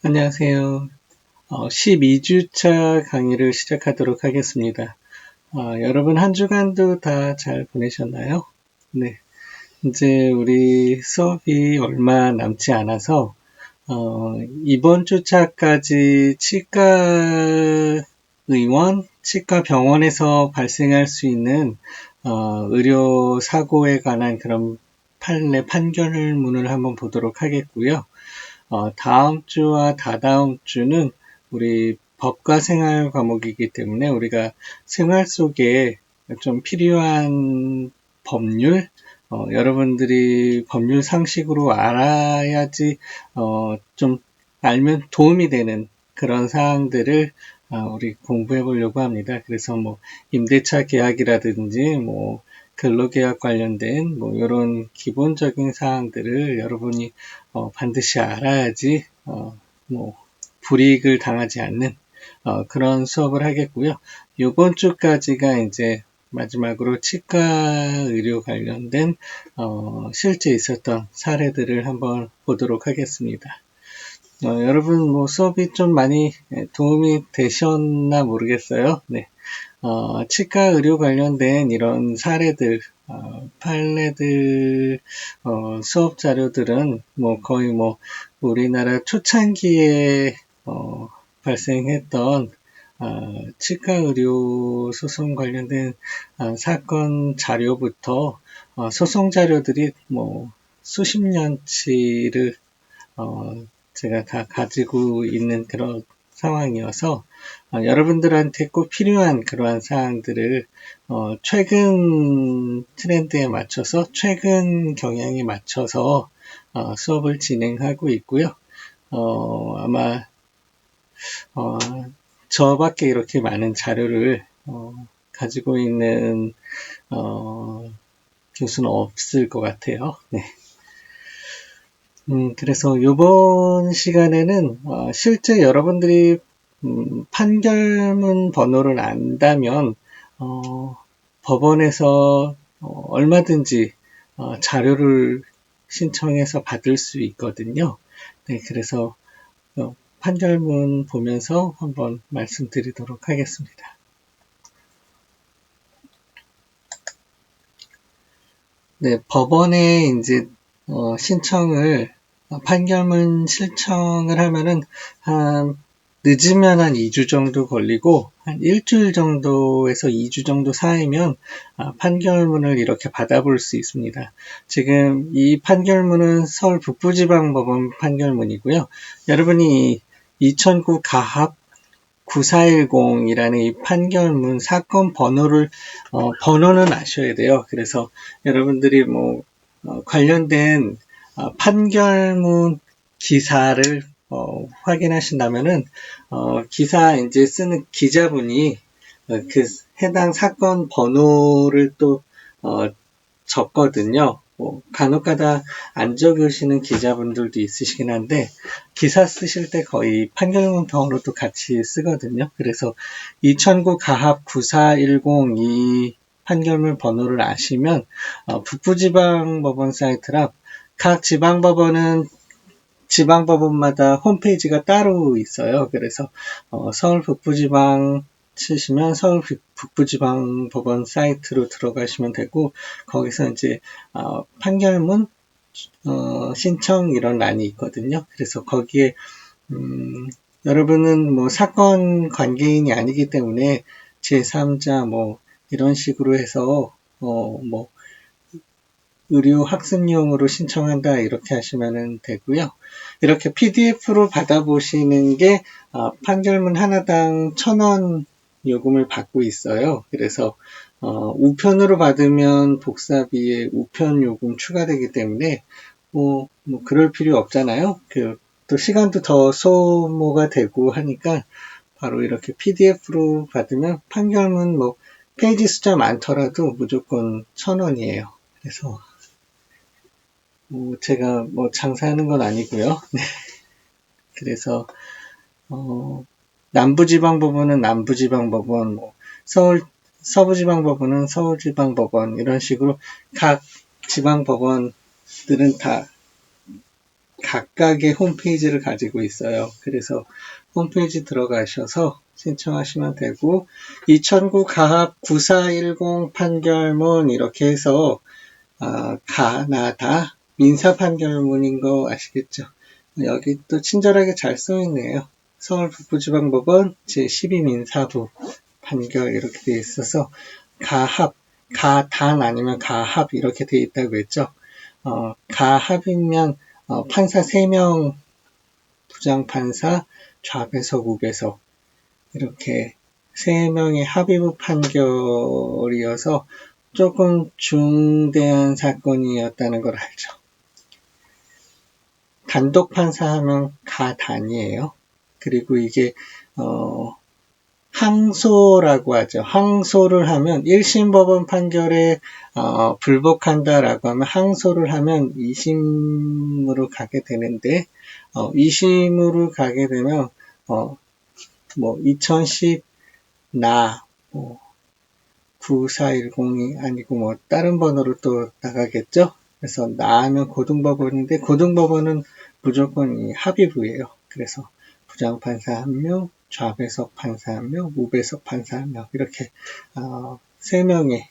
안녕하세요. 12주차 강의를 시작하도록 하겠습니다. 여러분 한 주간도 다 잘 보내셨나요? 네. 이제 우리 수업이 얼마 남지 않아서, 이번 주차까지 치과 병원에서 발생할 수 있는, 의료 사고에 관한 그런 판례 판결문을 한번 보도록 하겠고요. 다음 주와 다다음 주는 우리 법과 생활 과목이기 때문에 우리가 생활 속에 좀 필요한 법률, 여러분들이 법률 상식으로 알아야지, 좀 알면 도움이 되는 그런 사항들을 우리 공부해 보려고 합니다. 그래서 뭐 임대차 계약이라든지 뭐 근로계약 관련된 뭐 이런 기본적인 사항들을 여러분이 반드시 알아야지 뭐 불이익을 당하지 않는 그런 수업을 하겠고요. 이번 주까지가 이제 마지막으로 치과 의료 관련된 실제 있었던 사례들을 한번 보도록 하겠습니다. 여러분 뭐 수업이 좀 많이 도움이 되셨나 모르겠어요. 네. 치과 의료 관련된 이런 사례들, 판례들, 수업 자료들은 뭐 거의 뭐 우리나라 초창기에 발생했던 치과 의료 소송 관련된 사건 자료부터 소송 자료들이 뭐 수십 년치를 제가 다 가지고 있는 그런 상황이어서 여러분들한테 꼭 필요한 그러한 사항들을 최근 트렌드에 맞춰서 최근 경향에 맞춰서 수업을 진행하고 있고요. 아마 저밖에 이렇게 많은 자료를 가지고 있는 교수는 없을 것 같아요. 네. 그래서 이번 시간에는 실제 여러분들이 판결문 번호를 안다면 법원에서 얼마든지 자료를 신청해서 받을 수 있거든요. 네, 그래서 판결문 보면서 한번 말씀드리도록 하겠습니다. 네, 법원에 이제 판결문 신청을 하면은 늦으면 한 2주 정도 걸리고 한 일주일 정도에서 2주 정도 사이면 판결문을 이렇게 받아볼 수 있습니다. 지금 이 판결문은 서울 북부지방법원 판결문이고요. 여러분이 2009 가합 9410이라는 이 판결문 사건 번호를 번호는 아셔야 돼요. 그래서 여러분들이 뭐 관련된 판결문 기사를 확인하신다면은 기사 이제 쓰는 기자분이 그 해당 사건 번호를 또 적거든요. 뭐 간혹가다 안 적으시는 기자분들도 있으시긴 한데 기사 쓰실 때 거의 판결문 번호도 같이 쓰거든요. 그래서 2009 가합 9410 이 판결문 번호를 아시면 북부지방법원 사이트랑 각 지방법원은 지방법원마다 홈페이지가 따로 있어요. 그래서 서울 북부지방 치시면 서울 북부지방법원 사이트로 들어가시면 되고 거기서 이제 판결문 신청 이런欄이 있거든요. 그래서 거기에 여러분은 뭐 사건 관계인이 아니기 때문에 제3자 뭐 이런 식으로 해서 뭐 의료 학습용으로 신청한다 이렇게 하시면 되고요. 이렇게 PDF로 받아보시는 게 판결문 하나당 1,000원 요금을 받고 있어요. 그래서 우편으로 받으면 복사비에 우편 요금 추가되기 때문에 뭐 그럴 필요 없잖아요. 또 시간도 더 소모가 되고 하니까 바로 이렇게 PDF로 받으면 판결문 뭐 페이지 숫자 많더라도 무조건 1,000원이에요. 그래서 제가 뭐 장사하는 건 아니고요. 네. 그래서 남부지방법원은 남부지방법원, 뭐 서부지방법원은 서울지방법원 이런 식으로 각 지방법원들은 다 각각의 홈페이지를 가지고 있어요. 그래서 홈페이지 들어가셔서 신청하시면 되고 2009 가합 9410 판결문 이렇게 해서 가나다 민사 판결문인 거 아시겠죠? 여기 또 친절하게 잘 써있네요. 서울 북부지방법원 제12민사부 판결 이렇게 되어 있어서 가합, 가단 아니면 가합 이렇게 되어 있다고 했죠. 가합이면 판사 3명, 부장판사, 좌배석, 우배석 이렇게 3명의 합의부 판결이어서 조금 중대한 사건이었다는 걸 알죠. 단독 판사하면 가단이에요. 그리고 이게 항소라고 하죠. 항소를 하면 1심 법원 판결에 불복한다라고 하면 항소를 하면 2심으로 가게 되는데 2심으로 가게 되면 2010 9410이 아니고 다른 번호로 또 나가겠죠. 그래서 나하면 고등법원인데 고등법원은 무조건 이 합의부예요. 그래서 부장판사 1명, 좌배석 판사 1명, 우배석 판사 1명 이렇게 3명의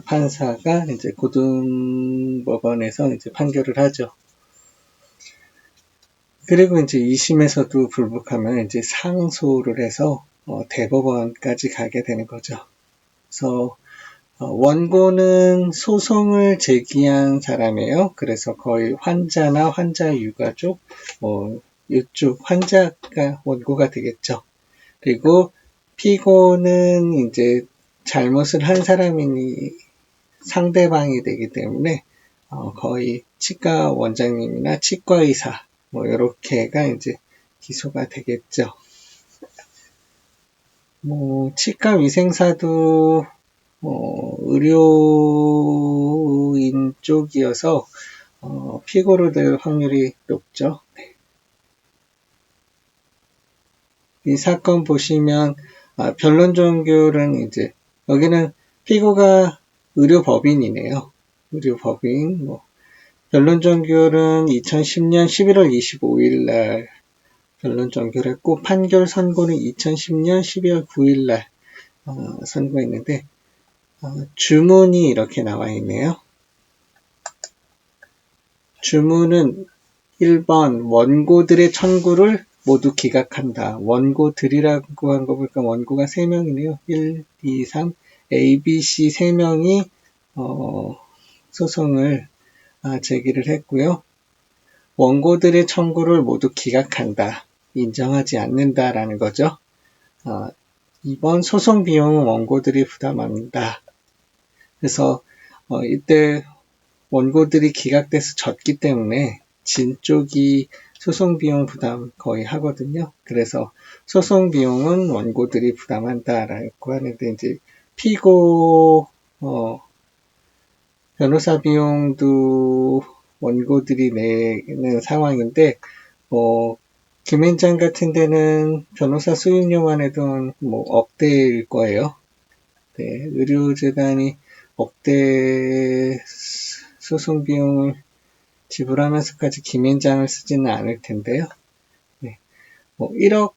판사가 이제 고등법원에서 이제 판결을 하죠. 그리고 이제 2심에서도 불복하면 이제 상소를 해서 대법원까지 가게 되는 거죠. 그래서 원고는 소송을 제기한 사람이에요. 그래서 거의 환자나 환자 유가족, 이쪽 환자가 원고가 되겠죠. 그리고 피고는 이제 잘못을 한 사람이니 상대방이 되기 때문에 거의 치과 원장님이나 치과 의사 이렇게가 이제 기소가 되겠죠. 치과 위생사도 의료인 쪽이어서 피고로 될 확률이 높죠. 네. 이 사건 보시면 변론 종결은 이제 여기는 피고가 의료법인이네요. 의료법인 변론 종결은 2010년 11월 25일 날 변론 종결했고 판결 선고는 2010년 12월 9일 날 선고했는데 주문이 이렇게 나와 있네요. 주문은 1번 원고들의 청구를 모두 기각한다. 원고들이라고 한 거 보니까 원고가 3명이네요. 1, 2, 3, A, B, C 3명이 소송을 제기를 했고요. 원고들의 청구를 모두 기각한다. 인정하지 않는다라는 거죠. 2번 소송 비용은 원고들이 부담합니다. 그래서 이때 원고들이 기각돼서 졌기 때문에 진 쪽이 소송 비용 부담 거의 하거든요. 그래서 소송 비용은 원고들이 부담한다라고 하는데 이제 피고 변호사 비용도 원고들이 내는 상황인데 김앤장 같은 데는 변호사 수임료만 해도 억대일 거예요. 네, 의료재단이 억대 소송 비용을 지불하면서까지 김앤장을 쓰지는 않을 텐데요. 네, 1억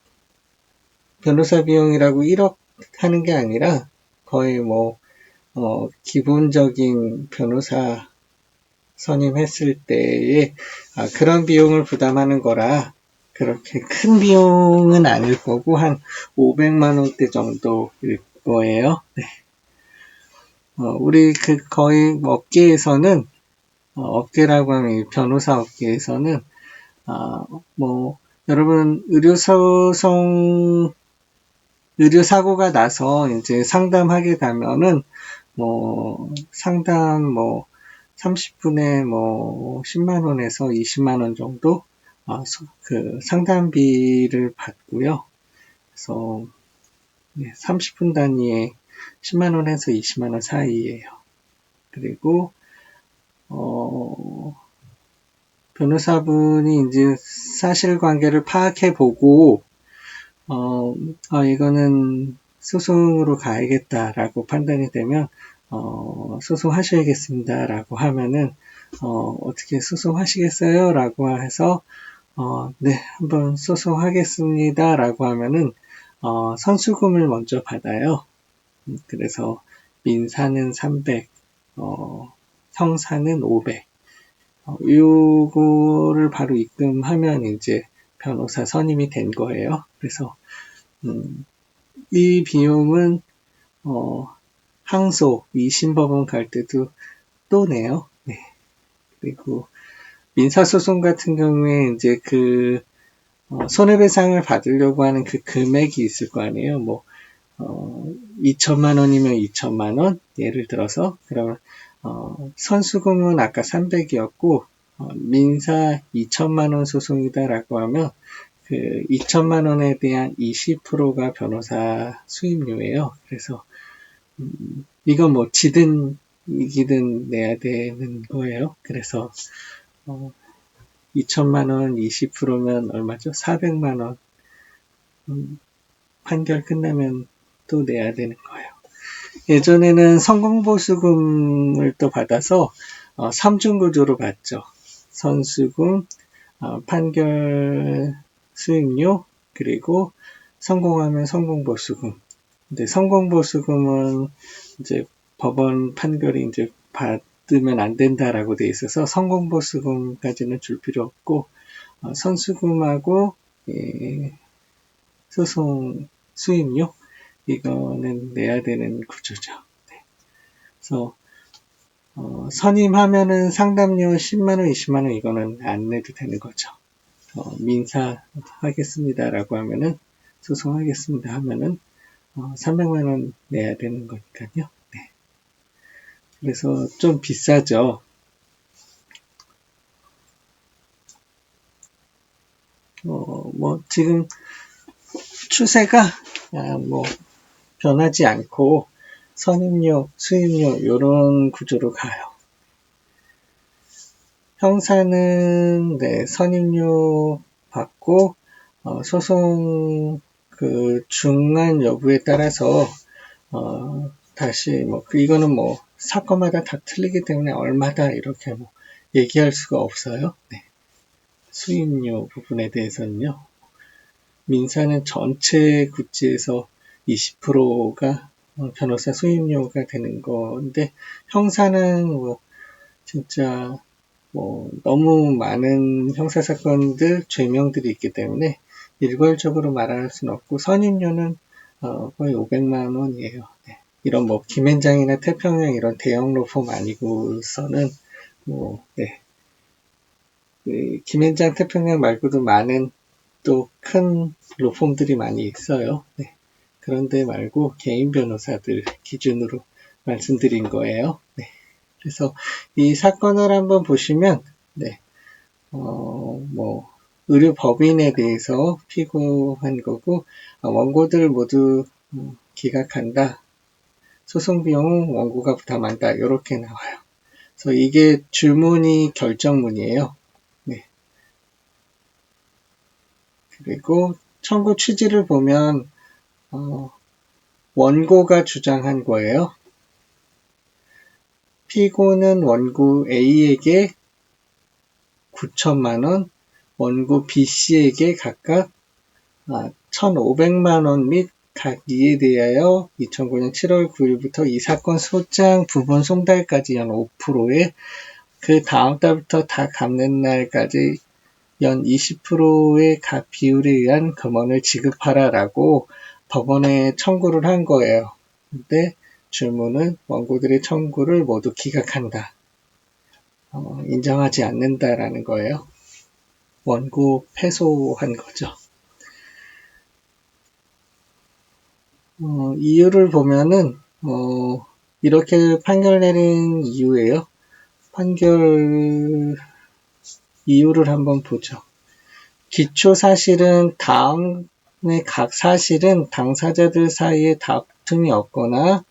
변호사 비용이라고 1억 하는 게 아니라 거의 기본적인 변호사 선임했을 때에 그런 비용을 부담하는 거라 그렇게 큰 비용은 아닐 거고 한 500만 원대 정도일 거예요. 네. 우리 거의 업계에서는 업계라고 하면 변호사 업계에서는 여러분 의료사고가 나서 이제 상담하게 가면은 상담 30분에 10만 원에서 20만 원 정도 그 상담비를 받고요. 그래서 30분 단위에 10만 원에서 20만 원 사이예요. 그리고 변호사분이 이제 사실관계를 파악해보고 이거는 소송으로 가야겠다라고 판단이 되면 소송하셔야겠습니다라고 하면은 어떻게 소송하시겠어요? 라고 해서 네, 한번 소송하겠습니다. 라고 하면은 선수금을 먼저 받아요. 그래서 민사는 300, 형사는 500. 요거를 바로 입금하면 이제 변호사 선임이 된 거예요. 그래서 이 비용은 항소, 이심법원 갈 때도 또 내요. 네. 그리고 민사소송 같은 경우에 이제 손해배상을 받으려고 하는 그 금액이 있을 거 아니에요. 2천만 원이면 2천만 원, 예를 들어서. 그러면, 선수금은 아까 300이었고, 민사 2천만 원 소송이다라고 하면, 2천만 원에 대한 20%가 변호사 수임료예요. 그래서, 이건 지든 이기든 내야 되는 거예요. 그래서, 2천만 원 20%면 얼마죠? 400만 원. 판결 끝나면 또 내야 되는 거예요. 예전에는 성공보수금을 또 받아서 3중 구조로 받죠. 선수금, 판결 수임료, 그리고 성공하면 성공보수금. 근데 성공보수금은 이제 법원 판결이 이제 받으면 안 된다라고 돼 있어서 성공보수금까지는 줄 필요 없고 선수금하고 소송 수임료 이거는 내야 되는 구조죠. 네. 그래서 선임하면은 상담료 10만원, 20만원 이거는 안 내도 되는 거죠. 민사 하겠습니다라고 하면은 소송하겠습니다 하면은 300만원 내야 되는 거니까요. 네. 그래서 좀 비싸죠. 지금 추세가 변하지 않고 선임료, 수임료 이런 구조로 가요. 형사는 선임료 받고 소송 중한 여부에 따라서 다시 이거는 사건마다 다 틀리기 때문에 얼마다 이렇게 얘기할 수가 없어요. 네. 수임료 부분에 대해서는요. 민사는 전체 굿즈에서 20%가 변호사 수임료가 되는 건데 형사는 진짜 너무 많은 형사사건들 죄명들이 있기 때문에 일괄적으로 말할 수는 없고 선임료는 거의 500만 원이에요. 네. 이런 김앤장이나 태평양 이런 대형 로펌 아니고서는 네. 김앤장 태평양 말고도 많은 또 큰 로펌들이 많이 있어요. 네. 그런데 말고 개인 변호사들 기준으로 말씀드린 거예요. 네. 그래서 이 사건을 한번 보시면 네. 의료 법인에 대해서 피고한 거고 원고들 모두 기각한다. 소송 비용은 원고가 부담한다. 이렇게 나와요. 그래서 이게 주문이 결정문이에요. 네. 그리고 청구 취지를 보면 원고가 주장한 거예요. 피고는 원고 A에게 9천만 원, 원고 B씨에게 각각 1,500만 및 각 이에 대하여 2009년 7월 9일부터 이 사건 소장 부분 송달까지 연 5%에 그 다음 달부터 다 갚는 날까지 연 20%의 각 비율에 의한 금원을 지급하라라고 법원에 청구를 한 거예요. 근데 주문은 원고들의 청구를 모두 기각한다. 인정하지 않는다라는 거예요. 원고 패소한 거죠. 이유를 보면은 이렇게 판결 내린 이유예요. 판결 이유를 한번 보죠. 기초 사실은 다음의 각 사실은 당사자들 사이에 다툼이 없거나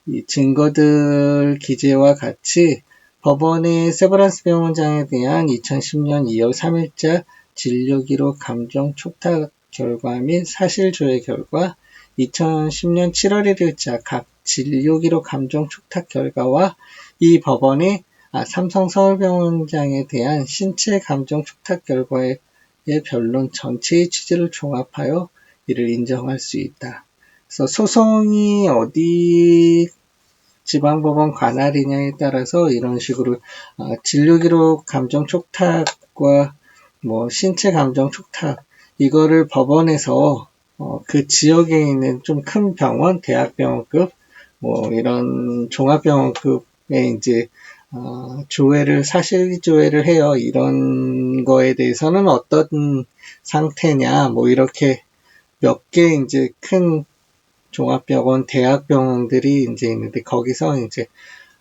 이 증거들 기재와 같이 법원의 세브란스 병원장에 대한 2010년 2월 3일자 진료기록 감정 촉탁 결과 및 사실 조회 결과 2010년 7월 1일자 각 진료기록 감정 촉탁 결과와 이 법원의 삼성 서울병원장에 대한 신체 감정 촉탁 결과의 변론 전체의 취지를 종합하여 이를 인정할 수 있다. 그래서 소송이 어디 지방법원 관할이냐에 따라서 이런 식으로 진료기록 감정 촉탁과 뭐 신체 감정 촉탁 이거를 법원에서 그 지역에 있는 좀 큰 병원, 대학병원급 뭐 이런 종합병원급에 이제 사실 조회를 해요. 이런 거에 대해서는 어떤 상태냐, 뭐 이렇게 몇 개 이제 큰 종합병원, 대학병원들이 이제 있는데 거기서 이제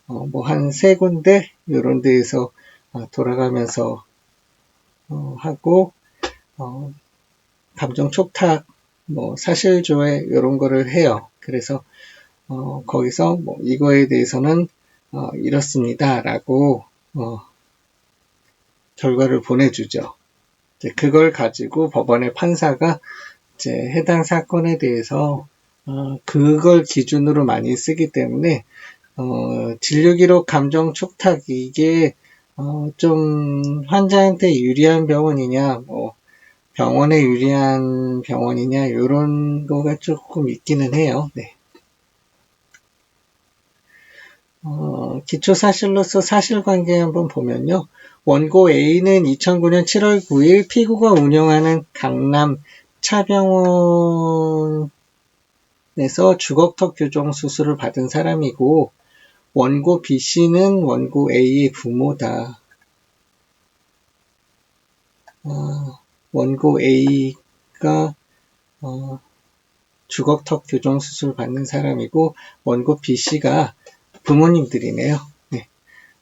뭐 한 세 군데 이런 데에서 돌아가면서 하고 감정 촉탁, 뭐 사실 조회 이런 거를 해요. 그래서 거기서 뭐 이거에 대해서는 이렇습니다라고 결과를 보내주죠. 이제 그걸 가지고 법원의 판사가 이제 해당 사건에 대해서 그걸 기준으로 많이 쓰기 때문에 진료기록 감정 촉탁 이게 좀 환자한테 유리한 병원이냐, 뭐 병원에 유리한 병원이냐 이런 거가 조금 있기는 해요. 네. 기초사실로서 사실관계 한번 보면요. 원고 A는 2009년 7월 9일 피고가 운영하는 강남 차병원에서 주걱턱 교정 수술을 받은 사람이고 원고 B씨는 원고 A의 부모다. 원고 A가 주걱턱 교정 수술 받는 사람이고 원고 B씨가 부모님들이네요. 네.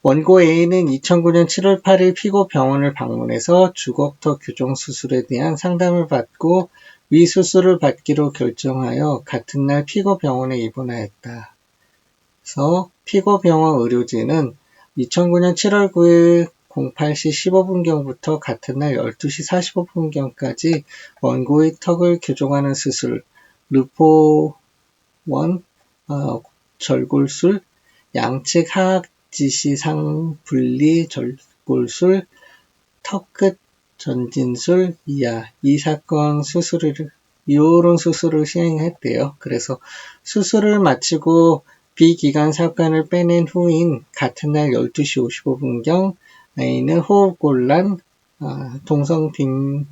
원고 A는 2009년 7월 8일 피고 병원을 방문해서 주걱턱 교정 수술에 대한 상담을 받고 위 수술을 받기로 결정하여 같은 날 피고 병원에 입원하였다. 그래서 피고 병원 의료진은 2009년 7월 9일 08시 15분경부터 같은 날 12시 45분경까지 원고의 턱을 교정하는 수술, 르포원, 절골술, 양측 하악지시상 분리 절골술, 턱끝 전진술, 이 사건 이런 수술을 시행했대요. 그래서 수술을 마치고 비기관 삽관을 빼낸 후인 같은 날 12시 55분경 A는 호흡곤란, 동성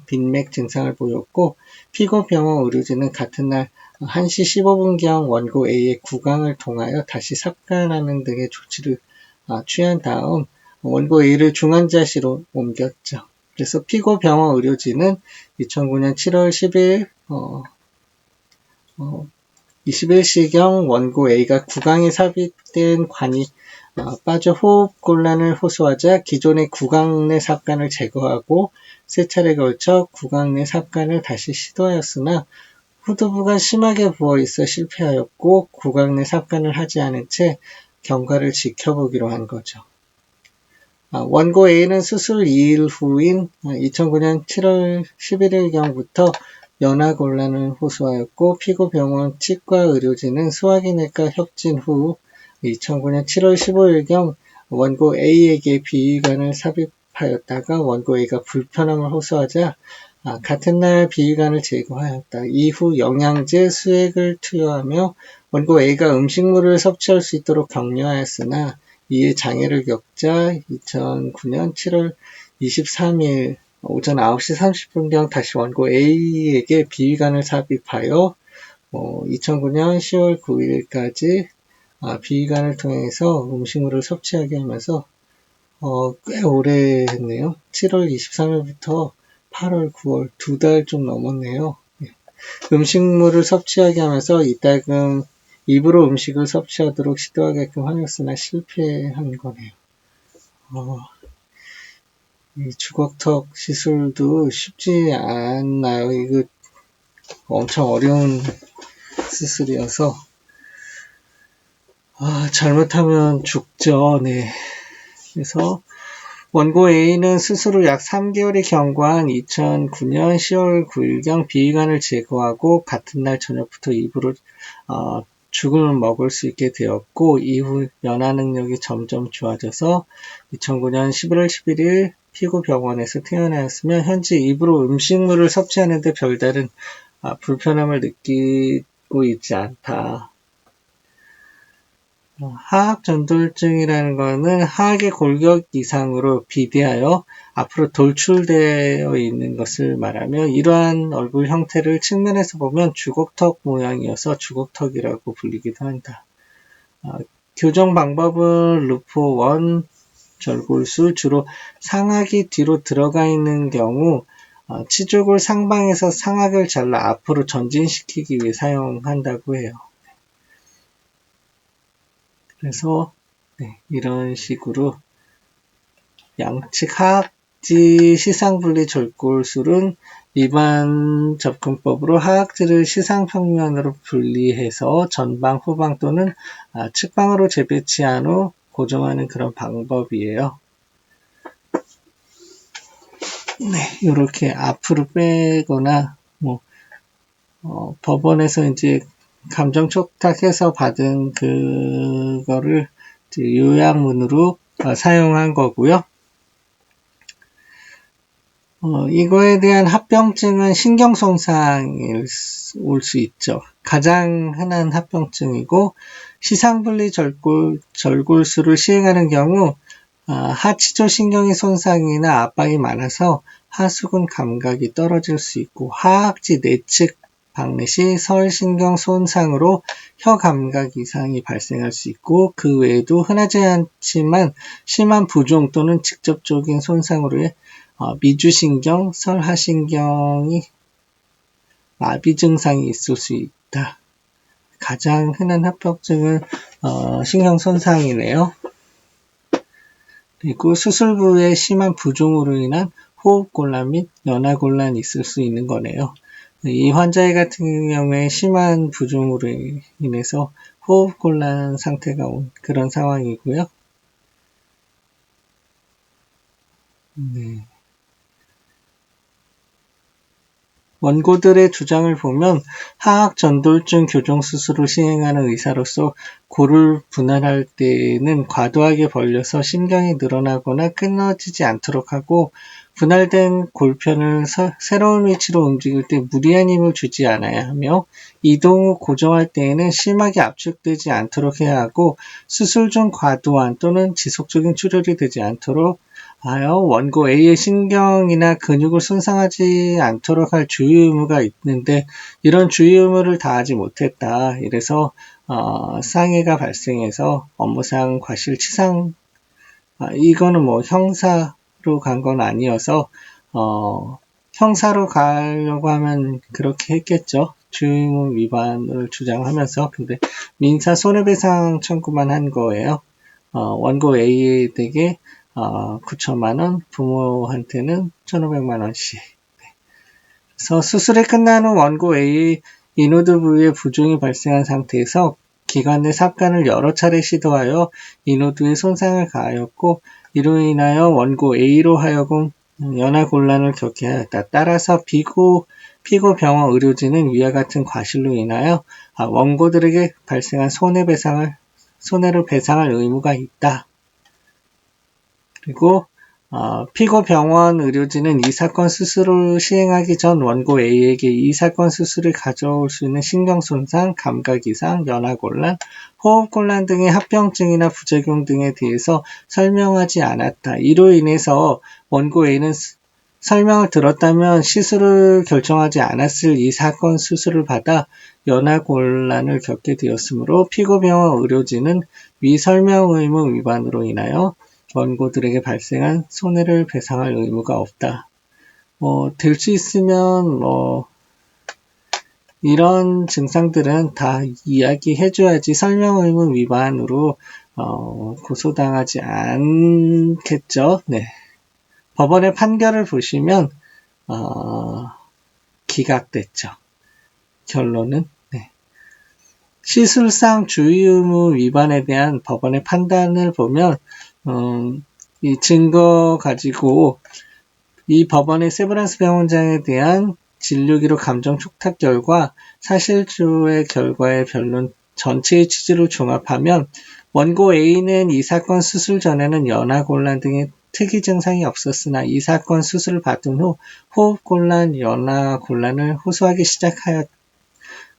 빈맥 증상을 보였고 피고 병원 의료진은 같은 날 1시 15분경 원고 A의 구강을 통하여 다시 삽관하는 등의 조치를 취한 다음 원고 A를 중환자실로 옮겼죠. 그래서 피고 병원 의료진은 2009년 7월 10일 21시경 원고 A가 구강에 삽입된 관이 빠져 호흡곤란을 호소하자 기존의 구강 내 삽관을 제거하고 세 차례 걸쳐 구강 내 삽관을 다시 시도하였으나 후두부가 심하게 부어있어 실패하였고 구강 내 삽관을 하지 않은 채 경과를 지켜보기로 한 거죠. 원고 A는 수술 2일 후인 2009년 7월 11일경부터 연하곤란을 호소하였고 피고 병원 치과 의료진은 소화기내과 협진 후 2009년 7월 15일경 원고 A에게 비위관을 삽입하였다가 원고 A가 불편함을 호소하자 같은 날 비위관을 제거하였다. 이후 영양제, 수액을 투여하며 원고 A가 음식물을 섭취할 수 있도록 격려하였으나 이에 장애를 겪자 2009년 7월 23일 오전 9시 30분경 다시 원고 A에게 비위관을 삽입하여 2009년 10월 9일까지 비위관을 통해서 음식물을 섭취하게 하면서 꽤 오래 했네요. 7월 23일부터 8월, 9월 2달 좀 넘었네요. 음식물을 섭취하게 하면서 이따금 입으로 음식을 섭취하도록 시도하게끔 하였으나 실패한 거네요. 이 주걱턱 시술도 쉽지 않나요? 이거 엄청 어려운 수술이어서 잘못하면 죽죠. 네. 그래서 원고 A는 수술 후 약 3개월이 경과한 2009년 10월 9일경 비위관을 제거하고 같은 날 저녁부터 입으로 죽을 먹을 수 있게 되었고 이후 연하 능력이 점점 좋아져서 2009년 11월 11일 피고 병원에서 퇴원하였으며 현재 입으로 음식물을 섭취하는 데 별다른 불편함을 느끼고 있지 않다. 하악 전돌증이라는 것은 하악의 골격 이상으로 비대하여 앞으로 돌출되어 있는 것을 말하며 이러한 얼굴 형태를 측면에서 보면 주걱턱 모양이어서 주걱턱이라고 불리기도 한다. 교정 방법은 루포 1 절골술 주로 상악이 뒤로 들어가 있는 경우 치죽을 상방에서 상악을 잘라 앞으로 전진시키기 위해 사용한다고 해요. 그래서 이런 식으로 양측 하악지 시상분리 절골술은 일반 접근법으로 하악지를 시상평면으로 분리해서 전방, 후방 또는 측방으로 재배치한 후 고정하는 그런 방법이에요. 이렇게 앞으로 빼거나 법원에서 이제 감정 촉탁해서 받은 그거를 요약문으로 사용한 거고요. 이거에 대한 합병증은 신경손상일 올 수 있죠. 가장 흔한 합병증이고 시상분리 절골술을 시행하는 경우 하치조 신경의 손상이나 압박이 많아서 하수근 감각이 떨어질 수 있고 하악지 내측 박내 시 설신경 손상으로 혀 감각 이상이 발생할 수 있고 그 외에도 흔하지 않지만 심한 부종 또는 직접적인 손상으로 미주신경, 설하신경이 마비 증상이 있을 수 있다. 가장 흔한 합병증은 신경 손상이네요. 그리고 수술부의 심한 부종으로 인한 호흡곤란 및 연하곤란이 있을 수 있는 거네요. 이 환자 같은 경우에 심한 부종으로 인해서 호흡곤란 상태가 온 그런 상황이고요. 원고들의 주장을 보면 하악 전돌증 교정 수술을 시행하는 의사로서 골을 분할할 때에는 과도하게 벌려서 신경이 늘어나거나 끊어지지 않도록 하고 분할된 골편을 새로운 위치로 움직일 때 무리한 힘을 주지 않아야 하며 이동 후 고정할 때에는 심하게 압축되지 않도록 해야 하고 수술 중 과도한 또는 지속적인 출혈이 되지 않도록 하여 원고 A의 신경이나 근육을 손상하지 않도록 할 주의 의무가 있는데 이런 주의 의무를 다하지 못했다. 이래서 상해가 발생해서 업무상 과실치상 이거는 형사로 간 건 아니어서 형사로 가려고 하면 그렇게 했겠죠. 주의 의무 위반을 주장하면서 근데 민사 손해배상 청구만 한 거예요. 원고 A에게 9천만원, 부모한테는 1,500만원씩. 그래서 수술이 끝난 후 원고 A의 이노드 부위에 부종이 발생한 상태에서 기관 내 삽관을 여러 차례 시도하여 이노드에 손상을 가하였고 이로 인하여 원고 A로 하여금 연하곤란을 겪게 하였다. 따라서 피고 병원 의료진은 위와 같은 과실로 인하여 원고들에게 발생한 손해를 배상할 의무가 있다. 그리고 피고 병원 의료진은 이 사건 수술을 시행하기 전 원고 A에게 이 사건 수술이 가져올 수 있는 신경손상, 감각이상, 연하곤란, 호흡곤란 등의 합병증이나 부작용 등에 대해서 설명하지 않았다. 이로 인해서 원고 A는 설명을 들었다면 시술을 결정하지 않았을 이 사건 수술을 받아 연하곤란을 겪게 되었으므로 피고 병원 의료진은 위 설명 의무 위반으로 인하여 원고들에게 발생한 손해를 배상할 의무가 없다. 될 수 있으면 이런 증상들은 다 이야기해줘야지 설명 의무 위반으로 고소당하지 않겠죠. 네. 법원의 판결을 보시면 기각됐죠. 결론은 시술상 주의 의무 위반에 대한 법원의 판단을 보면 이 증거 가지고 이 법원의 세브란스 병원장에 대한 진료기록 감정 촉탁 결과 사실조회 결과의 변론 전체의 취지를 종합하면 원고 A는 이 사건 수술 전에는 연하곤란 등의 특이 증상이 없었으나 이 사건 수술을 받은 후 호흡곤란, 연하곤란을 호소하기 시작하였다.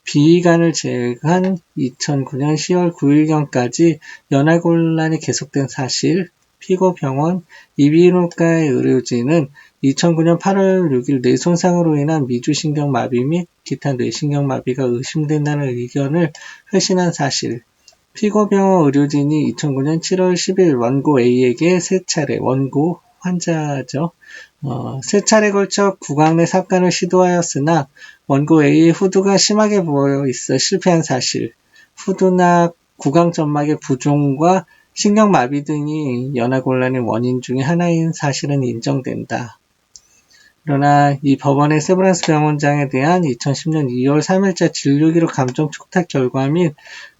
비위관을 제외한 2009년 10월 9일경까지 연하곤란이 계속된 사실, 피고병원 이비인후과의 의료진은 2009년 8월 6일 뇌손상으로 인한 미주신경마비 및 기타 뇌신경마비가 의심된다는 의견을 회신한 사실, 피고병원 의료진이 2009년 7월 10일 원고 A에게 세 차례, 원고 환자죠. 세 차례 걸쳐 구강 내 삽관을 시도하였으나 원고 A의 후두가 심하게 부어 있어 실패한 사실, 후두나 구강 점막의 부종과 신경마비 등이 연하곤란의 원인 중의 하나인 사실은 인정된다. 그러나 이 법원의 세브란스 병원장에 대한 2010년 2월 3일자 진료기록 감정 촉탁 결과 및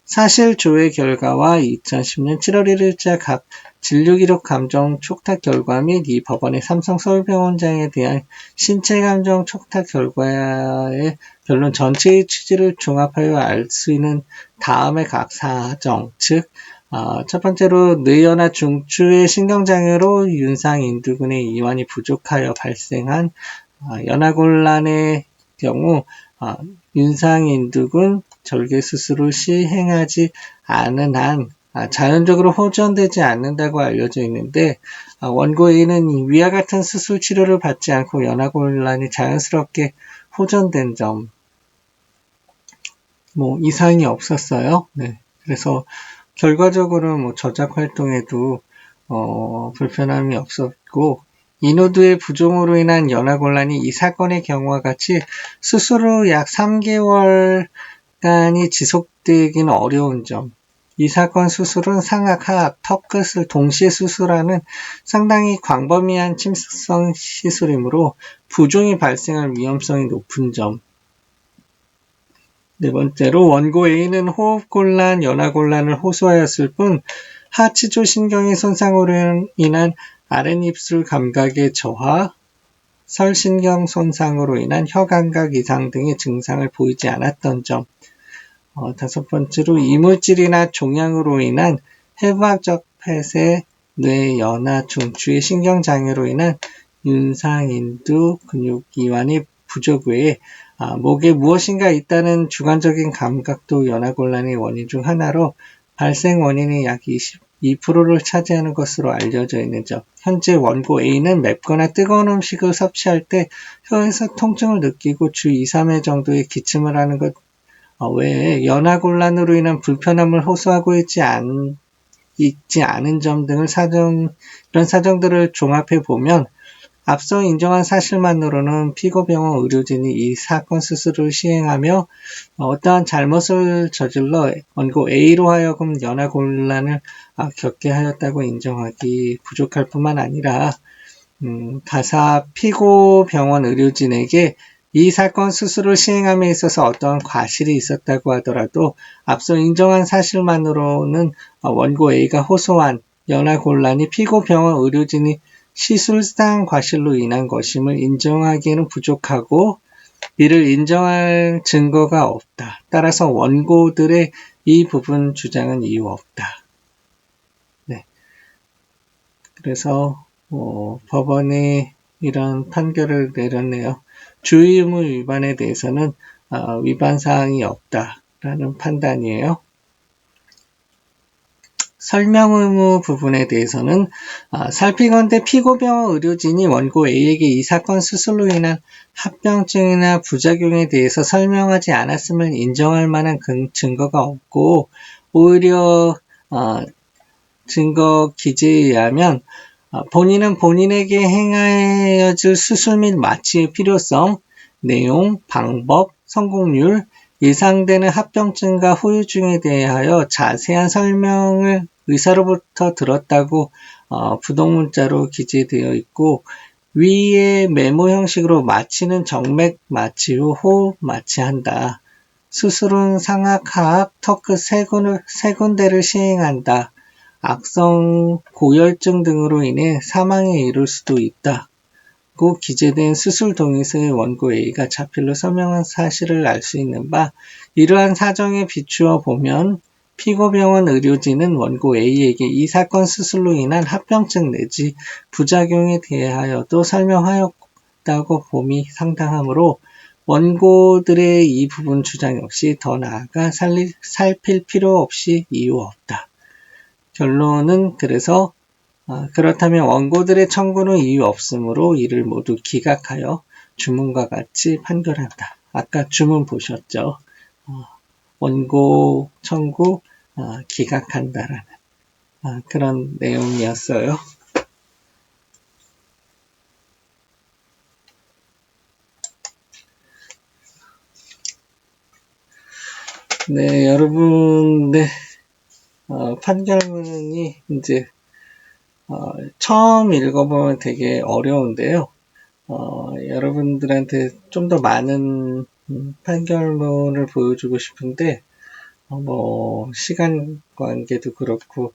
사실 조회 결과와 2010년 7월 1일자 각 진료기록 감정 촉탁 결과 및 이 법원의 삼성 서울병원장에 대한 신체 감정 촉탁 결과의 결론 전체의 취지를 종합하여 알 수 있는 다음의 각 사정, 즉 첫 번째로 뇌연화 중추의 신경장애로 윤상인두근의 이완이 부족하여 발생한 연하곤란의 경우 윤상인두근 절개수술을 시행하지 않은 한 자연적으로 호전되지 않는다고 알려져 있는데 원고 A는 위와 같은 수술 치료를 받지 않고 연하곤란이 자연스럽게 호전된 점, 이상이 없었어요. 네. 그래서 결과적으로 저작 활동에도 불편함이 없었고, 인후두의 부종으로 인한 연하곤란이 이 사건의 경우와 같이 수술 후 약 3개월간이 지속되기는 어려운 점, 이 사건 수술은 상악, 하악, 턱끝을 동시에 수술하는 상당히 광범위한 침습성 시술이므로 부종이 발생할 위험성이 높은 점, 네 번째로 원고 A는 호흡곤란, 연하곤란을 호소하였을 뿐 하치조 신경의 손상으로 인한 아랫입술 감각의 저하, 설신경 손상으로 인한 혀감각 이상 등의 증상을 보이지 않았던 점, 다섯 번째로 이물질이나 종양으로 인한 해부학적 폐쇄, 뇌 연화 중추의 신경장애로 인한 윤상인두 근육 이완의 부족 외에 목에 무엇인가 있다는 주관적인 감각도 연하곤란의 원인 중 하나로 발생 원인의 약 22%를 차지하는 것으로 알려져 있는 점. 현재 원고 A는 맵거나 뜨거운 음식을 섭취할 때 혀에서 통증을 느끼고 주 2, 3회 정도의 기침을 하는 것 외에 연하곤란으로 인한 불편함을 호소하고 있지 않은 점 등을 이런 사정들을 종합해 보면 앞서 인정한 사실만으로는 피고병원 의료진이 이 사건 수술을 시행하며 어떠한 잘못을 저질러 원고 A로 하여금 연하곤란을 겪게 하였다고 인정하기 부족할 뿐만 아니라 가사 피고병원 의료진에게 이 사건 수술을 시행함에 있어서 어떠한 과실이 있었다고 하더라도 앞서 인정한 사실만으로는 원고 A가 호소한 연하곤란이 피고병원 의료진이 시술상 과실로 인한 것임을 인정하기에는 부족하고 이를 인정할 증거가 없다. 따라서 원고들의 이 부분 주장은 이유 없다. 네. 그래서 법원이 이런 판결을 내렸네요. 주의 의무 위반에 대해서는 위반 사항이 없다라는 판단이에요. 설명 의무 부분에 대해서는 살피건대 피고병원 의료진이 원고 A에게 이 사건 수술로 인한 합병증이나 부작용에 대해서 설명하지 않았음을 인정할 만한 증거가 없고 오히려 증거 기재에 의하면 본인은 본인에게 행하여질 수술 및 마취의 필요성, 내용, 방법, 성공률, 예상되는 합병증과 후유증에 대하여 자세한 설명을 의사로부터 들었다고 부동문자로 기재되어 있고 위에 메모 형식으로 마취는 정맥 마취 후 호흡 마취한다. 수술은 상악, 하악, 턱끝 세 군데를 시행한다. 악성 고열증 등으로 인해 사망에 이를 수도 있다. 받고 기재된 수술 동의서의 원고 A가 자필로 서명한 사실을 알 수 있는 바, 이러한 사정에 비추어 보면 피고병원 의료진은 원고 A에게 이 사건 수술로 인한 합병증 내지 부작용에 대하여도 설명하였다고 봄이 상당하므로 원고들의 이 부분 주장 역시 더 나아가 살필 필요 없이 이유 없다. 결론은 그래서 그렇다면 원고들의 청구는 이유 없으므로 이를 모두 기각하여 주문과 같이 판결한다. 아까 주문 보셨죠? 원고 청구 기각한다라는 그런 내용이었어요. 네, 여러분, 네, 판결문이 이제 처음 읽어보면 되게 어려운데요. 여러분들한테 좀 더 많은 판결문을 보여주고 싶은데, 시간 관계도 그렇고,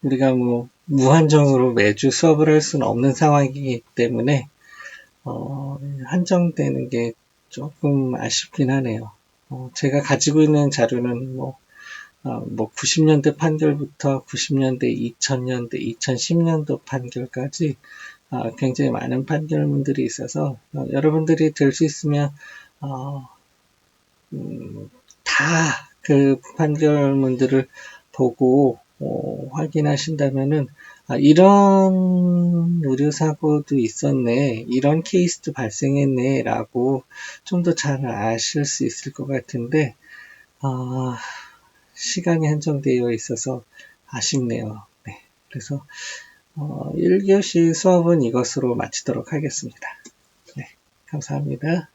우리가 무한정으로 매주 수업을 할 수는 없는 상황이기 때문에, 한정되는 게 조금 아쉽긴 하네요. 제가 가지고 있는 자료는 90년대 판결부터 90년대, 2000년대, 2010년도 판결까지 굉장히 많은 판결문들이 있어서 여러분들이 될 수 있으면 다 그 판결문들을 보고 확인하신다면은 이런 의료사고도 있었네, 이런 케이스도 발생했네 라고 좀 더 잘 아실 수 있을 것 같은데 시간이 한정되어 있어서 아쉽네요. 네, 그래서 1교시 수업은 이것으로 마치도록 하겠습니다. 네, 감사합니다.